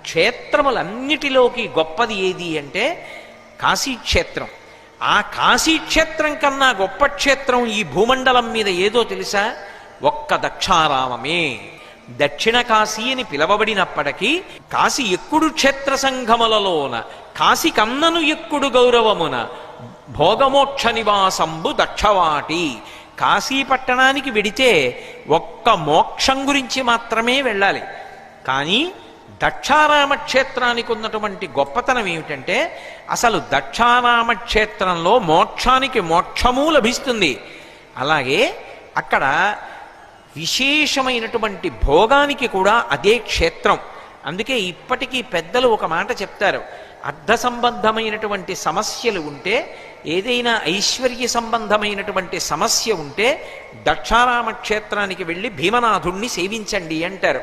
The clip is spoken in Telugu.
క్షేత్రములన్నిటిలోకి గొప్పది ఏది అంటే కాశీక్షేత్రం. ఆ కాశీక్షేత్రం కన్నా గొప్ప క్షేత్రం ఈ భూమండలం మీద ఏదో తెలుసా? ఒక్క దక్షారామమే. దక్షిణ కాశీ అని పిలవబడినప్పటికీ కాశీ ఎక్కుడు క్షేత్ర సంఘములలోన కాశీ కన్నను ఎక్కుడు గౌరవమున భోగమోక్ష నివాసంబు దక్షవాటి. కాశీ పట్టణానికి వెడితే ఒక్క మోక్షం గురించి మాత్రమే వెళ్ళాలి. కానీ దక్షారామ క్షేత్రానికి ఉన్నటువంటి గొప్పతనం ఏమిటంటే అసలు దక్షారామ క్షేత్రంలో మోక్షానికి మోక్షము లభిస్తుంది. అలాగే అక్కడ విశేషమైనటువంటి భోగానికి కూడా అదే క్షేత్రం. అందుకే ఇప్పటికీ పెద్దలు ఒక మాట చెప్తారు, అర్థ సంబంధమైనటువంటి సమస్యలు ఉంటే, ఏదైనా ఐశ్వర్య సంబంధమైనటువంటి సమస్య ఉంటే దక్షారామ క్షేత్రానికి వెళ్ళి భీమనాథుణ్ణి సేవించండి అంటారు.